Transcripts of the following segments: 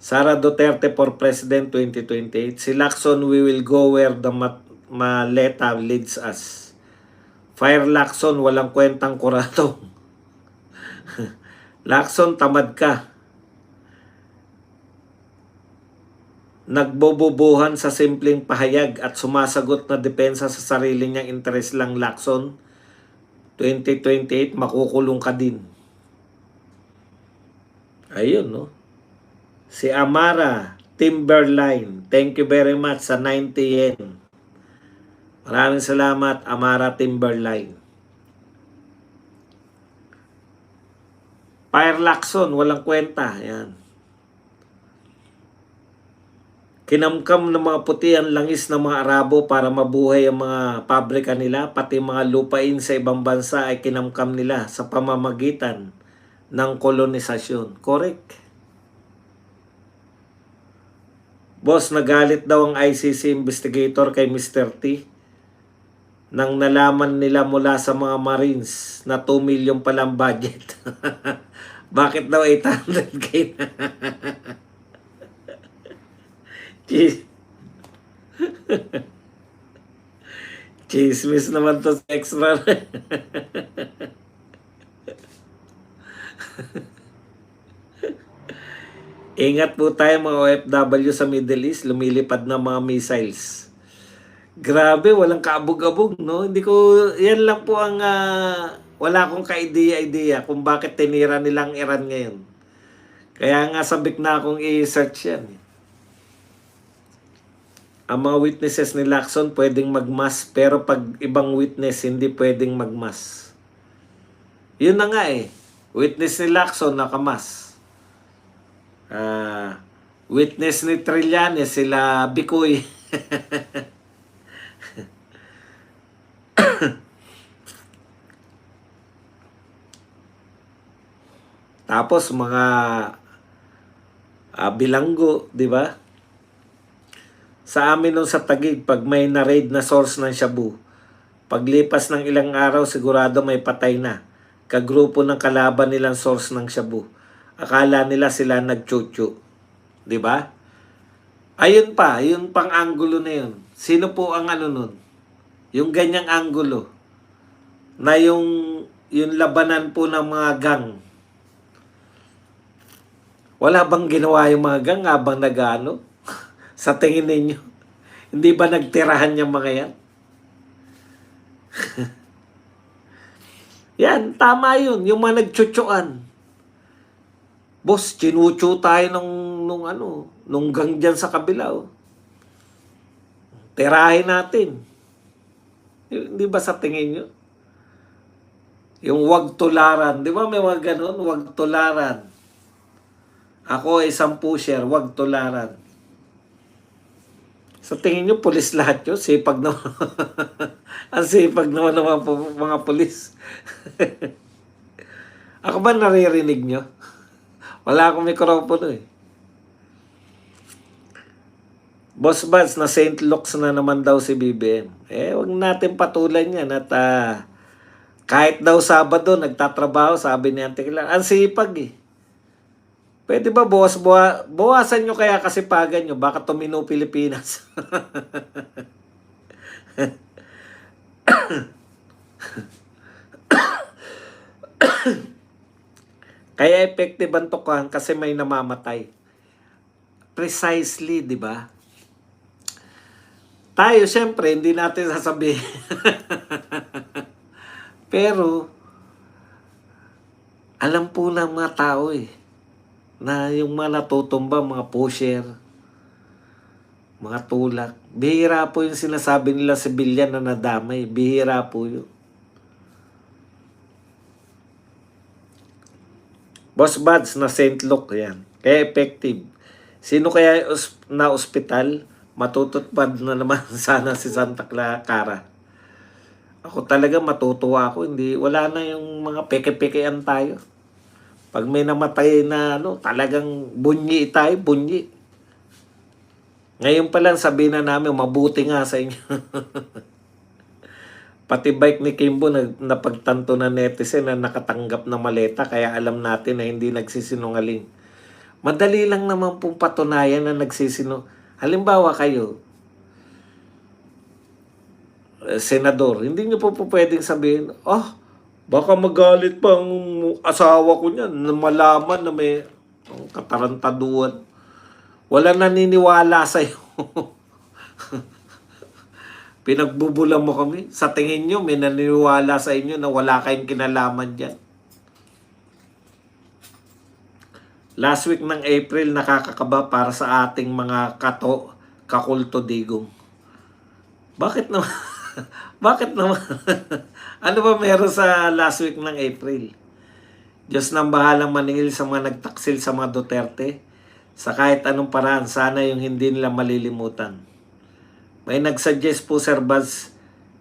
Sara Duterte for President 2028. Si Lacson, we will go where the maleta leads us. Fire Lacson, walang kwentang kurado. Lacson, tamad ka. Nagbobobohan sa simpleng pahayag at sumasagot na depensa sa sarili niyang interes lang. Lacson, 2028, makukulong ka din. Ayun, no? Si Amara Timberline, thank you very much sa 90 yen. Maraming salamat, Amara Timberline. Fire Lacson, walang kwenta. Yan. Kinamkam ng mga puti ang langis ng mga Arabo para mabuhay ang mga pabrika nila, pati mga lupain sa ibang bansa ay kinamkam nila sa pamamagitan ng kolonisasyon. Correct. Boss, nagalit daw ang ICC investigator kay Mr. T nang nalaman nila mula sa mga Marines na 2 million palang budget. Bakit daw 800k na? Chismis naman to sa extra. Ingat po tayo mga OFW sa Middle East, lumilipad na mga missiles. Grabe, walang kaabog-abog, no? Hindi ko, yan lang po ang, wala akong ka-idea kung bakit tinira nilang Iran ngayon. Kaya nga sabik na akong i-search yan. Ang mga witnesses ni Lacson pwedeng magmas, pero pag ibang witness, hindi pwedeng magmas. Yun na nga eh. Witness ni Lacson nakamas. Witness ni Trillanes, sila Bicoy. Tapos mga bilanggo, di ba? Sa amin nung sa Taguig, pag may na-raid na source ng shabu, paglipas ng ilang araw, sigurado may patay na. Kagrupo ng kalaban nilang source ng shabu. Akala nila sila nagchuchu. Di ba? Ayun pa, yung pang-anggulo na yun. Sino po ang ano nun? Yung ganyang anggulo. Na yung labanan po ng mga gang. Wala bang ginawa yung mga gang habang nag-ano? Sa tingin ninyo? Hindi ba nagtirahan yung mga yan? Yan, tama yun. Yung mga nagchuchuan. Boss, chinuchu tayo nung gang dyan sa kabila. Oh. Tirahin natin. Hindi ba sa tingin nyo? Yung wag tularan. Di ba may mga ganun? Wag tularan. Ako ay isang pusher, wag tularan. Sa tingin nyo, pulis lahat yun? Sipag naman. Ang sipag naman ng mga pulis. Ako ba naririnig nyo? Wala akong mikropono eh. Boss Buds, na St. Luke's na naman daw si BBM. Wag natin patulan yan. At kahit daw Sabado, nagtatrabaho, sabi ni Auntie Clara. Ang sipag eh. Pwede ba bawasan nyo kaya kasipagan nyo? Baka tumino Pilipinas. Kaya effective ang tukahan kasi may namamatay. Precisely, di ba? Tayo, syempre, hindi natin sasabihin. Pero, alam po ng mga tao eh, na yung mga natutumba, mga pusher, mga tulak. Bihira po yung sinasabi nila sa bilyan na nadamay. Bihira po yun. Boss Buds, na St. Luke yan. Kaya effective. Sino kaya na ospital? Matutupad na naman sana si Santa Clara. Ako talaga matutuwa ako. Wala na yung mga peke-pekean tayo. Pag may namatay na talagang bunyi tayo, bunyi. Ngayon pa lang sabihin na namin, mabuti nga sa inyo. Pati bike ni Kimbo napagtanto na netizen na nakatanggap na maleta, kaya alam natin na hindi nagsisinungaling. Madali lang naman pong patunayan na halimbawa kayo, senador, hindi nyo po pwedeng sabihin, baka magalit pa ang asawa ko niyan na malaman na may katarantaduan. Wala naniniwala sa'yo. Pinagbubulan mo kami. Sa tingin nyo, may naniniwala sa inyo na wala kayong kinalaman dyan. Last week ng April, nakakakaba para sa ating mga kakulto digong. Bakit naman? Bakit naman? Ano ba meron sa last week ng April? Diyos nang bahalang maningil sa mga nagtaksil sa mga Duterte. Sa kahit anong paraan, sana yung hindi nila malilimutan. May nagsuggest po, Sir Baz,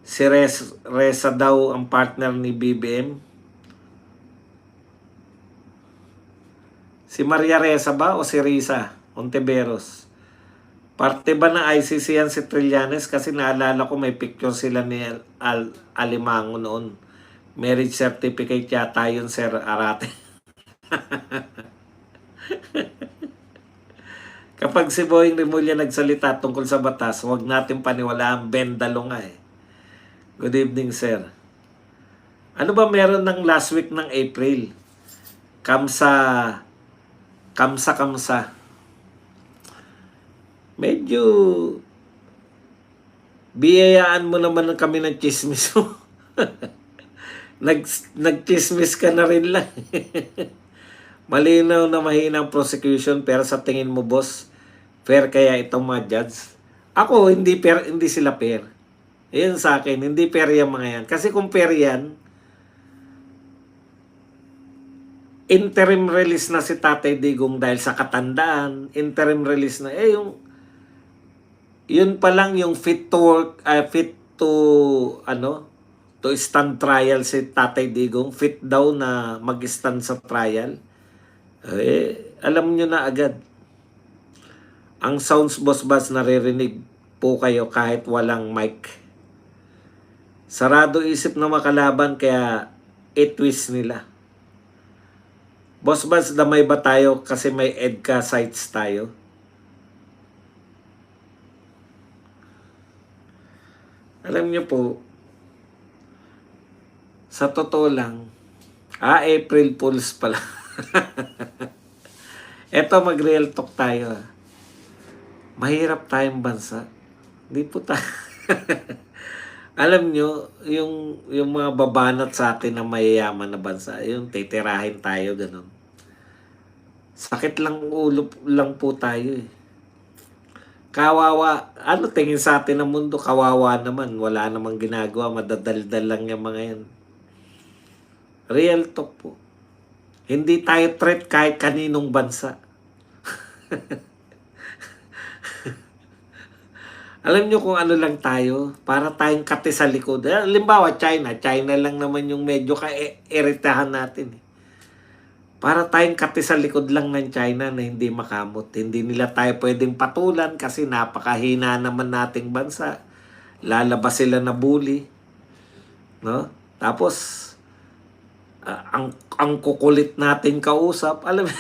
si Reza daw ang partner ni BBM. Si Maria Reza ba o si Risa Ontiveros? Parte ba ng ICC yan si Trillanes? Kasi naalala ko may picture sila ni Alimango noon. Marriage certificate yata yun, Sir Arate. Kapag si Boying Rimulya nagsalita tungkol sa batas, huwag natin paniwalaan, bendalo nga eh. Good evening, sir. Ano ba meron ng last week ng April? Kamsa. Medyo biyayaan mo naman kami ng chismis mo. Nagchismis ka na rin lang. Malinaw na mahinang prosecution, pero sa tingin mo, boss, fair kaya itong mga judge? Ako, hindi sila fair. Yan sa akin, hindi fair yung mga yan. Kasi kung fair yan, interim release na si Tatay Digong dahil sa katandaan, interim release na, yun pa lang yung fit to stand trial si Tatay Digong, fit daw na mag-stand sa trial. Alam nyo na agad. Ang sounds, Boss Baz, naririnig po kayo kahit walang mic. Sarado isip na makalaban, kaya i-twist nila. Boss Baz, damay ba tayo kasi may EDCA sites tayo? Alam nyo po, sa totoo lang, April Fools pala. Eto, mag-real talk tayo. Mahirap tayong bansa. Hindi po tayo. Alam nyo, yung mga babanat sa atin na mayayaman na bansa, yung titirahin tayo, ganun. Sakit lang ulo lang po tayo eh. Kawawa. Ano tingin sa atin ng mundo? Kawawa naman. Wala namang ginagawa. Madadaldal lang yung mga yan. Real talk po. Hindi tayo threat kahit kaninong bansa. Alam nyo kung ano lang tayo? Para tayong kati sa likod. Halimbawa, China lang naman yung medyo ka-iritahan natin. Para tayong kati sa likod lang ng China na hindi makamot. Hindi nila tayo pwedeng patulan kasi napakahina naman nating bansa. Lalabas sila na bully. No? Tapos, ang kukulit nating kausap, alam mo,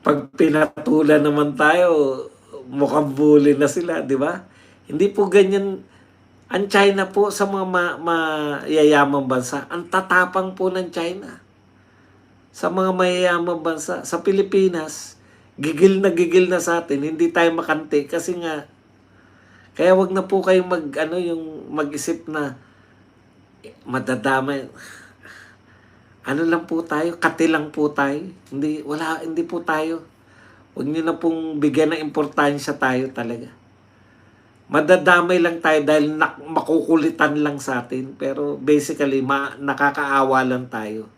pag pinatulan naman tayo, mukhang bully na sila, di ba? Hindi po ganyan. Ang China po sa mga mayayamang bansa, ang tatapang po ng China. Sa mga mayayamang bansa, sa Pilipinas, gigil na sa atin, hindi tayo makante kasi nga, kaya wag na po kayong mag-isip na madadamay. Ano lang po tayo, kati lang po tayo. Hindi po tayo. Huwag niyo na pong bigyan ng importansya tayo talaga. Madadamay lang tayo dahil makukulitan lang sa atin. Pero basically, nakakaawa lang tayo.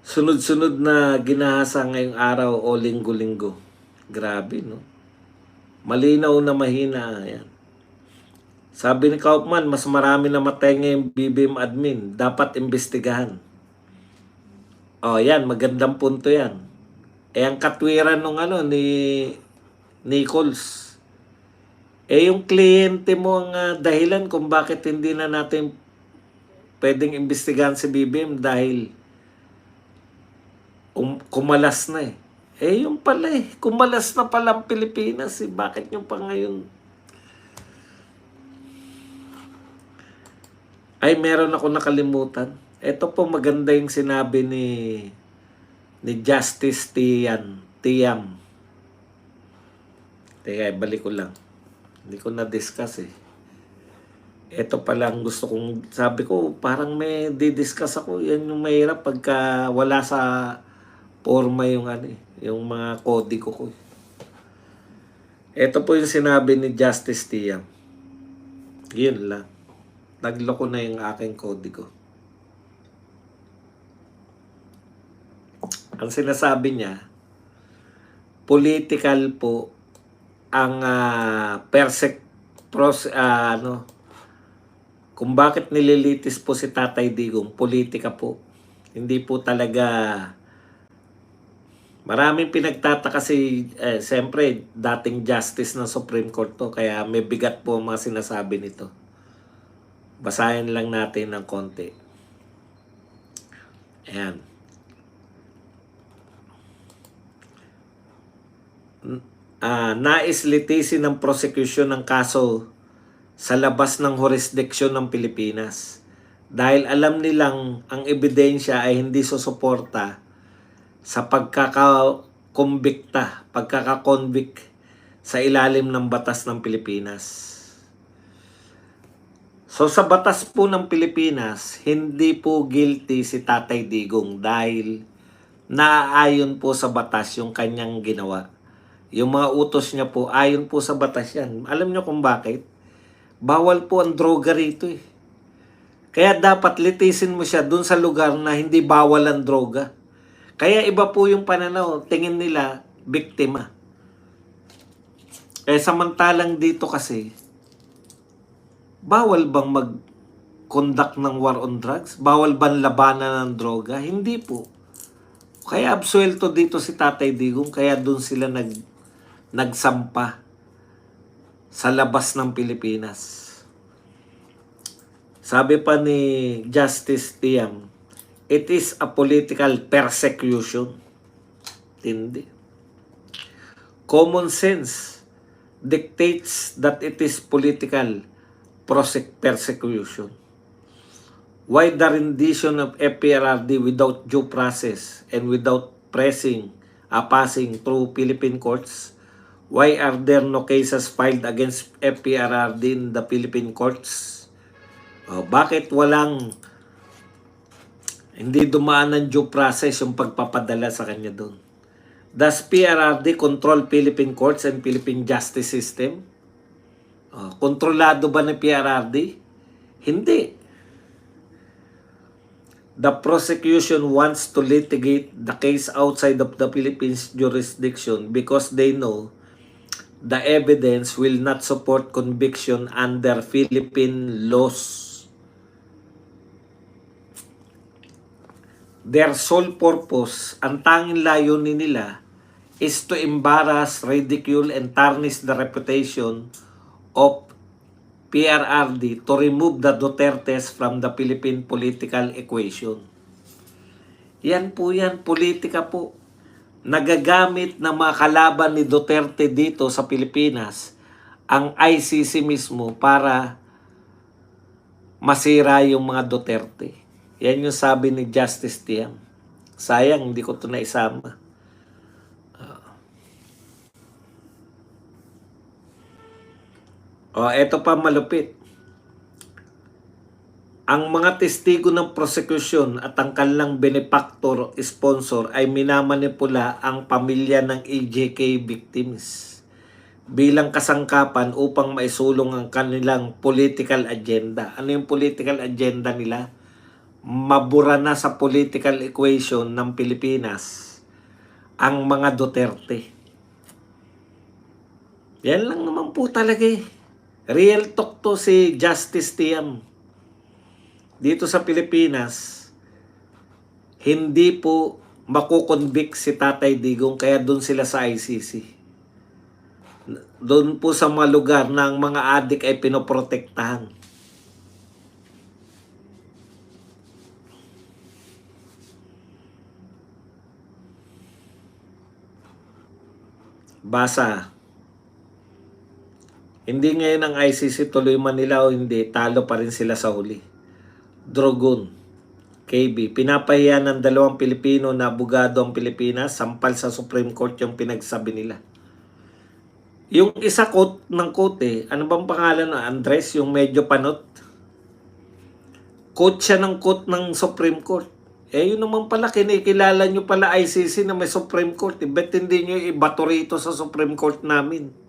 Sunod-sunod na ginahasa ngayong araw o linggo-linggo. Grabe, no? Malinaw na mahina. Yan. Sabi ni Kaufman, mas marami na matay ngayong BBM admin. Dapat imbestigahan. Yan. Magandang punto yan. Ang katwiran nung ni Nichols. Yung kliyente mo ang dahilan kung bakit hindi na natin pwedeng imbestigahan si BBM dahil kumalas na eh. Yung pala kumalas na pala ang Pilipinas eh. Bakit nyo pa ngayon? Ay, meron ako nakalimutan. Ito po maganda yung sinabi ni Justice Tiam. Teka, balik ko lang. Hindi ko na-discuss eh. Ito pala ang gusto kong, sabi ko, parang may di-discuss ako. Yan yung mahirap pagka wala sa forma yung yung mga kodigo ko. Ito po yung sinabi ni Justice Tiam. Yun lang. Nagloko na yung aking kodigo. Ang sinasabi niya, political po ang kung bakit nililitis po si Tatay Digong, politika po. Hindi po talaga, maraming pinagtataka siyempre, dating justice ng Supreme Court to, kaya may bigat po ang mga sinasabi nito. Basahin lang natin ng konti. Ayan. Nais litisin ng prosecution ng kaso sa labas ng jurisdiction ng Pilipinas dahil alam nilang ang ebidensya ay hindi susuporta sa pagkakakonvict sa ilalim ng batas ng Pilipinas. So sa batas po ng Pilipinas, hindi po guilty si Tatay Digong dahil naaayon po sa batas yung kanyang ginawa. Yung mga utos niya po, ayon po sa batas yan. Alam niyo kung bakit? Bawal po ang droga rito eh. Kaya dapat litisin mo siya dun sa lugar na hindi bawal ang droga. Kaya iba po yung pananaw, tingin nila, biktima. Kaya samantalang dito kasi, bawal bang mag-conduct ng war on drugs? Bawal bang labanan ng droga? Hindi po. Kaya absuelto dito si Tatay Digong, kaya dun sila nagsampa sa labas ng Pilipinas. Sabi pa ni Justice Tiam, it is a political persecution. Hindi. Common sense dictates that it is political persecution. Why the rendition of FPRRD without due process and without passing through Philippine courts? Why are there no cases filed against FPRRD in the Philippine courts? Bakit hindi dumaan ng due process yung pagpapadala sa kanya doon? Does PRRD control Philippine courts and Philippine justice system? Kontrolado ba ng PRRD? Hindi. The prosecution wants to litigate the case outside of the Philippines jurisdiction because they know the evidence will not support conviction under Philippine laws. Their sole purpose, ang tanging layunin nila, is to embarrass, ridicule, and tarnish the reputation of PRRD to remove the Dutertes from the Philippine political equation. Yan po yan, politika po. Nagagamit ng mga kalaban ni Duterte dito sa Pilipinas ang ICC mismo para masira yung mga Duterte. Yan yung sabi ni Justice Tiam. Sayang, hindi ko ito naisama. Eto pa malupit. Ang mga testigo ng prosecution at ang kanilang benefactor sponsor ay minamanipula ang pamilya ng EJK victims bilang kasangkapan upang maisulong ang kanilang political agenda. Ano yung political agenda nila? Mabura na sa political equation ng Pilipinas ang mga Duterte. Yan lang naman po talaga eh. Real talk to si Justice Tiam. Dito sa Pilipinas, hindi po makukonvict si Tatay Digong kaya doon sila sa ICC. Doon po sa mga lugar na ang mga adik ay pinoprotektahan. Basa. Hindi ngayon ang ICC tuloy man nila o hindi, talo pa rin sila sa huli. Drogon, KB, pinapahiya ng 2 Pilipino na abogado ang Pilipinas, sampal sa Supreme Court yung pinagsabi nila. Yung isa ng kote, ano bang pangalan na Andres, yung medyo panot? Court siya ng court ng Supreme Court. Yun naman pala, kinikilala nyo pala ICC na may Supreme Court. Ba't hindi nyo ibato rito sa Supreme Court namin?